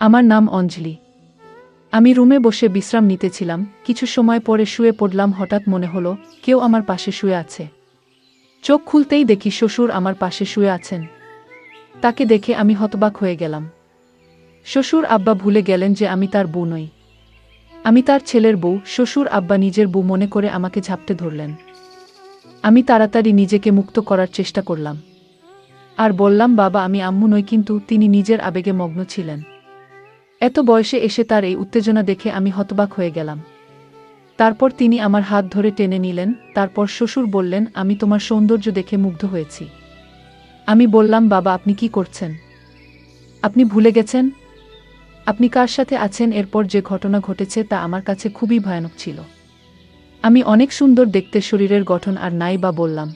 আমার নাম অঞ্জলি। আমি রুমে বসে বিশ্রাম নিতেছিলাম। কিছু সময় পরে শুয়ে পড়লাম। হঠাৎ মনে হলো কেউ আমার পাশে শুয়ে আছে। চোখ খুলতেই দেখি শ্বশুর আমার পাশে শুয়ে আছেন। তাকে দেখে আমি হতবাক হয়ে গেলাম। শ্বশুর আব্বা ভুলে গেলেন যে আমি তার বউ নই। আমি তার ছেলের বউ। শ্বশুর আব্বা নিজের বউ মনে করে আমাকে ঝাপটে ধরলেন। আমি তাড়াতাড়ি নিজেকে মুক্ত করার চেষ্টা করলাম আর বললাম, বাবা আমি আম্মু নই। কিন্তু তিনি নিজের আবেগে মগ্ন ছিলেন। এত বয়সে এসে তার এই উত্তেজনা দেখে আমি হতবাক হয়ে গেলাম। তারপর তিনি আমার হাত ধরে টেনে নিলেন। তারপর শ্বশুর বললেন, আমি তোমার সৌন্দর্য দেখে মুগ্ধ হয়েছি। আমি বললাম, বাবা আপনি কি করছেন? আপনি ভুলে গেছেন আপনি কার সাথে আছেন? এরপর যে ঘটনা ঘটেছে তা আমার কাছে খুবই ভয়ানক ছিল। আমি অনেক সুন্দর দেখতে শরীরের গঠন, আর নাই বা বললাম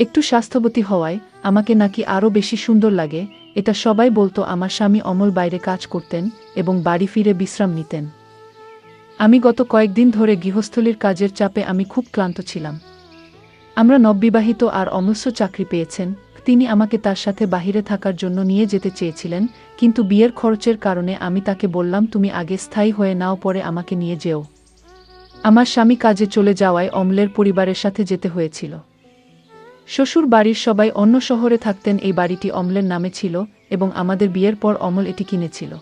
একটু স্বাস্থ্যবতী হওয়ায় আমাকে নাকি আরও বেশি সুন্দর লাগে। এটা সবাই বলতো। আমার স্বামী অমল বাইরে কাজ করতেন এবং বাড়ি ফিরে বিশ্রাম নিতেন। আমি গত কয়েকদিন ধরে গৃহস্থলীর কাজের চাপে আমি খুব ক্লান্ত ছিলাম। আমরা নববিবাহিত আর অমূল্য চাকরি পেয়েছেন। তিনি আমাকে তার সাথে বাহিরে থাকার জন্য নিয়ে যেতে চেয়েছিলেন, কিন্তু বিয়ের খরচের কারণে আমি তাকে বললাম, তুমি আগে স্থায়ী হয়ে নাও, পরে আমাকে নিয়ে যেও। আমার স্বামী কাজে চলে যাওয়ায় অমলের পরিবারের সাথে যেতে হয়েছিল। শ্বশুর বাড়ির সবাই অন্য শহরে থাকতেন। এই বাড়িটি অমলের নামে ছিল এবং আমাদের বিয়ের পর অমল এটি কিনেছিল।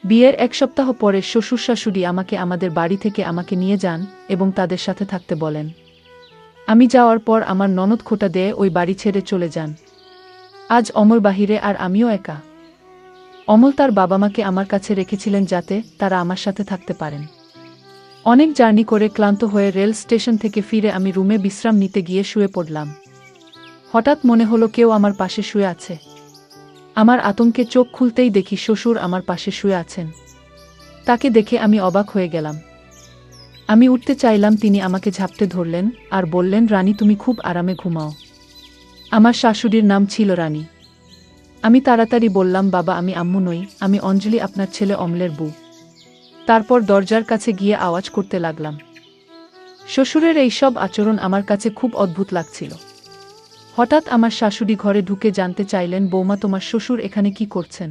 বিয়ের এক সপ্তাহ পরে শ্বশুর শাশুড়ি আমাকে আমাদের বাড়ি থেকে আমাকে নিয়ে যান এবং তাদের সাথে থাকতে বলেন। আমি যাওয়ার পর আমার ননদ খোঁটা দেয় ওই বাড়ি ছেড়ে চলে যান। আজ অমল বাহিরে আর আমিও একা। অমল তার বাবা মাকে আমার কাছে রেখেছিলেন যাতে তারা আমার সাথে থাকতে পারেন। অনেক জার্নি করে ক্লান্ত হয়ে রেল স্টেশন থেকে ফিরে আমি রুমে বিশ্রাম নিতে গিয়ে শুয়ে পড়লাম। হঠাৎ মনে হলো কেউ আমার পাশে শুয়ে আছে। আমার আতঙ্কে চোখ খুলতেই দেখি শ্বশুর আমার পাশে শুয়ে আছেন। তাকে দেখে আমি অবাক হয়ে গেলাম। আমি উঠতে চাইলাম, তিনি আমাকে ঝাপটে ধরলেন আর বললেন, রানী তুমি খুব আরামে ঘুমাও। আমার শাশুড়ির নাম ছিল রানী। আমি তাড়াতাড়ি বললাম, বাবা আমি আম্মু নই, আমি অঞ্জলি, আপনার ছেলে অমলের বউ। তারপর দরজার কাছে গিয়ে আওয়াজ করতে লাগলাম। শ্বশুরের এই সব আচরণ আমার কাছে খুব অদ্ভুত লাগছিল। হঠাৎ আমার শাশুড়ি ঘরে ঢুকে জানতে চাইলেন, বৌমা তোমার শ্বশুর এখানে কি করছেন?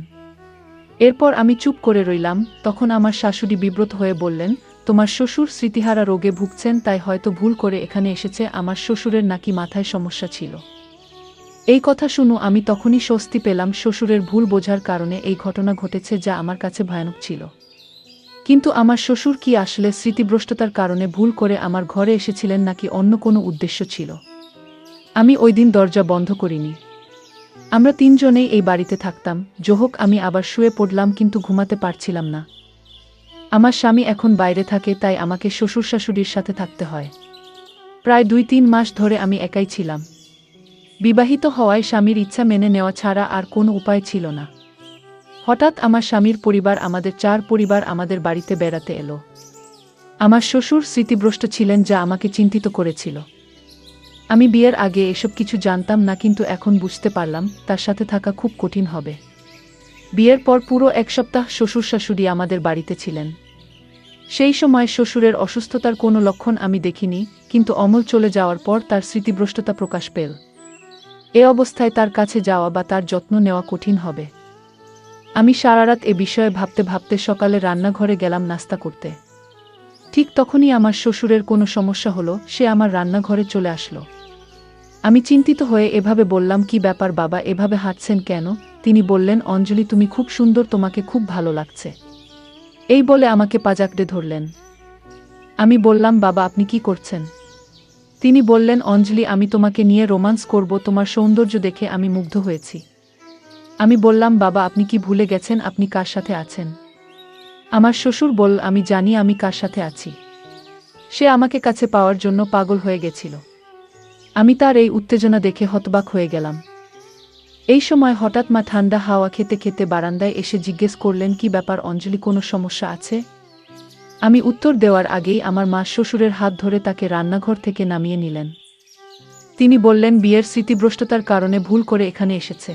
এরপর আমি চুপ করে রইলাম। তখন আমার শাশুড়ি বিব্রত হয়ে বললেন, তোমার শ্বশুর স্মৃতিহারা রোগে ভুগছেন, তাই হয়তো ভুল করে এখানে এসেছে। আমার শ্বশুরের নাকি মাথায় সমস্যা ছিল। এই কথা শুনে আমি তখনই স্বস্তি পেলাম। শ্বশুরের ভুল বোঝার কারণে এই ঘটনা ঘটেছে, যা আমার কাছে ভয়ানক ছিল। কিন্তু আমার শ্বশুর কি আসলে স্মৃতিভ্রষ্টতার কারণে ভুল করে আমার ঘরে এসেছিলেন, নাকি অন্য কোনো উদ্দেশ্য ছিল? আমি ওই দিন দরজা বন্ধ করিনি। আমরা তিনজনেই এই বাড়িতে থাকতাম। যোহক আমি আবার শুয়ে পড়লাম, কিন্তু ঘুমাতে পারছিলাম না। আমার স্বামী এখন বাইরে থাকে, তাই আমাকে শ্বশুর শাশুড়ির সাথে থাকতে হয়। প্রায় 2-3 মাস ধরে আমি একাই ছিলাম। বিবাহিত হওয়ায় স্বামীর ইচ্ছা মেনে নেওয়া ছাড়া আর কোনো উপায় ছিল না। হঠাৎ আমার স্বামীর পরিবার, আমাদের 4 পরিবার আমাদের বাড়িতে বেড়াতে এলো। আমার শ্বশুর স্মৃতিভ্রষ্ট ছিলেন, যা আমাকে চিন্তিত করেছিল। আমি বিয়ের আগে এসব কিছু জানতাম না, কিন্তু এখন বুঝতে পারলাম তার সাথে থাকা খুব কঠিন হবে। বিয়ের পর পুরো 1 সপ্তাহ শ্বশুর শাশুড়ি আমাদের বাড়িতে ছিলেন। সেই সময় শ্বশুরের অসুস্থতার কোনো লক্ষণ আমি দেখিনি, কিন্তু অমল চলে যাওয়ার পর তার স্মৃতিভ্রষ্টতা প্রকাশ পেল। এ অবস্থায় তার কাছে যাওয়া বা তার যত্ন নেওয়া কঠিন হবে। আমি সারারাত এ বিষয়ে ভাবতে ভাবতে সকালে রান্নাঘরে গেলাম নাস্তা করতে। ঠিক তখনই আমার শ্বশুরের কোনো সমস্যা হলো। সে আমার রান্নাঘরে চলে আসলো। আমি চিন্তিত হয়ে এভাবে বললাম, কি ব্যাপার বাবা, এভাবে হাঁটছেন কেন? তিনি বললেন, অঞ্জলি তুমি খুব সুন্দর, তোমাকে খুব ভালো লাগছে। এই বলে আমাকে পাজাকড়ে ধরলেন। আমি বললাম, বাবা আপনি কি করছেন? তিনি বললেন, অঞ্জলি আমি তোমাকে নিয়ে রোমান্স করব, তোমার সৌন্দর্য দেখে আমি মুগ্ধ হয়েছি। আমি বললাম, বাবা আপনি কি ভুলে গেছেন আপনি কার সাথে আছেন? আমার শ্বশুর বলল, আমি জানি আমি কার সাথে আছি। সে আমাকে কাছে পাওয়ার জন্য পাগল হয়ে গেছিল। আমি তার এই উত্তেজনা দেখে হতবাক হয়ে গেলাম। এই সময় হঠাৎ মা ঠান্ডা হাওয়া খেতে খেতে বারান্দায় এসে জিজ্ঞেস করলেন, কি ব্যাপার অঞ্জলি, কোনো সমস্যা আছে? আমি উত্তর দেওয়ার আগেই আমার মা শ্বশুরের হাত ধরে তাকে রান্নাঘর থেকে নামিয়ে নিলেন। তিনি বললেন, বিয়ের স্মৃতিভ্রষ্টতার কারণে ভুল করে এখানে এসেছে।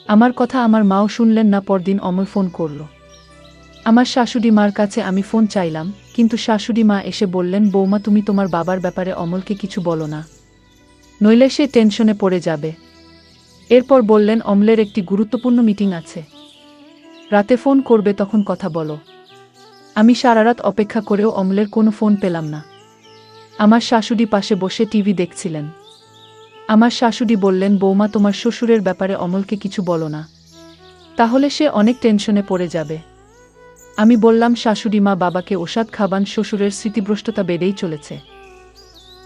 আমার কথা আমার মাও শুনলেন না। পরদিন অমল ফোন করল। আমার শাশুড়ি মার কাছে আমি ফোন চাইলাম, কিন্তু শাশুড়ি মা এসে বললেন, বৌমা তুমি তোমার বাবার ব্যাপারে অমলকে কিছু বলো না, নইলে সে টেনশনে পড়ে যাবে। এরপর বললেন, অমলের একটি গুরুত্বপূর্ণ মিটিং আছে। রাতে ফোন করবে তখন কথা বলো। আমি সারারাত অপেক্ষা করেও অমলের কোনো ফোন পেলাম না। আমার শাশুড়ি পাশে বসে টিভি দেখছিলেন। আমার শাশুড়ি বললেন, বৌমা, তোমার শ্বশুরের ব্যাপারে অমলকে কিছু বলো না, তাহলে সে অনেক টেনশনে পড়ে যাবে। আমি বললাম, শাশুড়ি মা, বাবাকে ওষুধ খাবান, শ্বশুরের স্মৃতিভ্রষ্টতা বেড়েই চলেছে।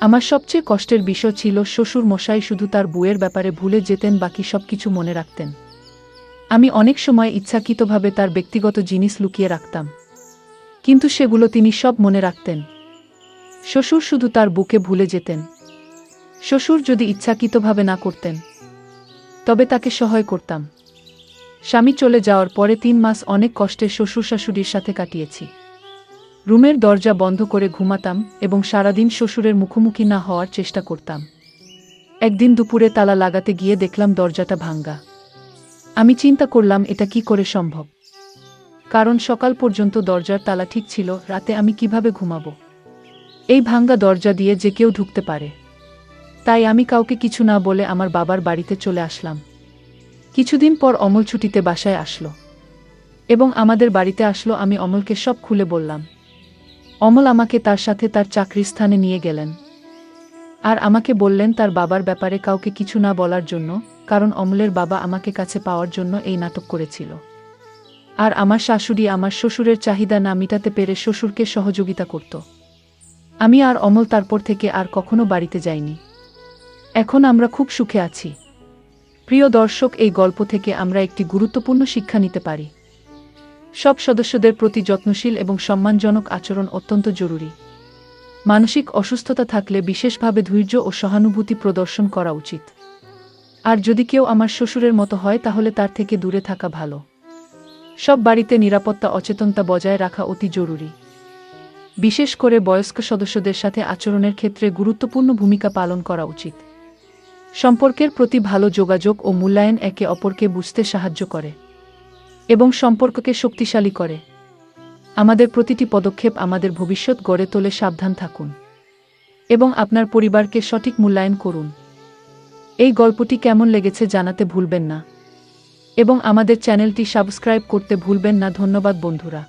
আমার সবচেয়ে কষ্টের বিষয় ছিল শ্বশুর মশাই শুধু তার বউয়ের ব্যাপারে ভুলে যেতেন, বাকি সব কিছু মনে রাখতেন। আমি অনেক সময় ইচ্ছাকৃতভাবে তার ব্যক্তিগত জিনিস লুকিয়ে রাখতাম, কিন্তু সেগুলো তিনি সব মনে রাখতেন। শ্বশুর শুধু তার বুকে ভুলে যেতেন। শ্বশুর যদি ইচ্ছাকৃতভাবে না করতেন, তবে তাকে সহায় করতাম। স্বামী চলে যাওয়ার পরে 3 মাস অনেক কষ্টে শ্বশুর শাশুড়ির সাথে কাটিয়েছি। রুমের দরজা বন্ধ করে ঘুমাতাম এবং সারাদিন শ্বশুরের মুখোমুখি না হওয়ার চেষ্টা করতাম। একদিন দুপুরে তালা লাগাতে গিয়ে দেখলাম দরজাটা ভাঙ্গা। আমি চিন্তা করলাম, এটা কি করে সম্ভব? কারণ সকাল পর্যন্ত দরজার তালা ঠিক ছিল, রাতে আমি কিভাবে ঘুমাবো? এই ভাঙ্গা দরজা দিয়ে যে কেউ ঢুকতে পারে। তাই আমি কাউকে কিছু না বলে আমার বাবার বাড়িতে চলে আসলাম। কিছুদিন পর অমল ছুটিতে বাসায় আসলো এবং আমাদের বাড়িতে আসলো। আমি অমলকে সব খুলে বললাম। অমল আমাকে তার সাথে তার চাকরির স্থানে নিয়ে গেলেন আর আমাকে বললেন তার বাবার ব্যাপারে কাউকে কিছু না বলার জন্য, কারণ অমলের বাবা আমাকে কাছে পাওয়ার জন্য এই নাটক করেছিল। আর আমার শাশুড়ি আমার শ্বশুরের চাহিদা না মিটাতে পেরে শ্বশুরকে সহযোগিতা করত। আমি আর অমল তারপর থেকে আর কখনো বাড়িতে যাইনি। এখন আমরা খুব সুখে আছি। প্রিয় দর্শক, এই গল্প থেকে আমরা একটি গুরুত্বপূর্ণ শিক্ষা নিতে পারি। সব সদস্যদের প্রতি যত্নশীল এবং সম্মানজনক আচরণ অত্যন্ত জরুরি। মানসিক অসুস্থতা থাকলে বিশেষভাবে ধৈর্য ও সহানুভূতি প্রদর্শন করা উচিত। আর যদি কেউ আমার শ্বশুরের মতো হয়, তাহলে তার থেকে দূরে থাকা ভালো। সব বাড়িতে নিরাপত্তা অচেতনতা বজায় রাখা অতি জরুরি। বিশেষ করে বয়স্ক সদস্যদের সাথে আচরণের ক্ষেত্রে গুরুত্বপূর্ণ ভূমিকা পালন করা উচিত। সম্পর্কের প্রতি ভালো যোগাযোগ ও মূল্যায়ন একে অপরকে বুঝতে সাহায্য করে এবং সম্পর্ককে শক্তিশালী করে। আমাদের প্রতিটি পদক্ষেপ আমাদের ভবিষ্যৎ গড়ে তোলে। সাবধান থাকুন এবং আপনার পরিবারকে সঠিক মূল্যায়ন করুন। এই গল্পটি কেমন লেগেছে জানাতে ভুলবেন না এবং আমাদের চ্যানেলটি সাবস্ক্রাইব করতে ভুলবেন না। ধন্যবাদ বন্ধুরা।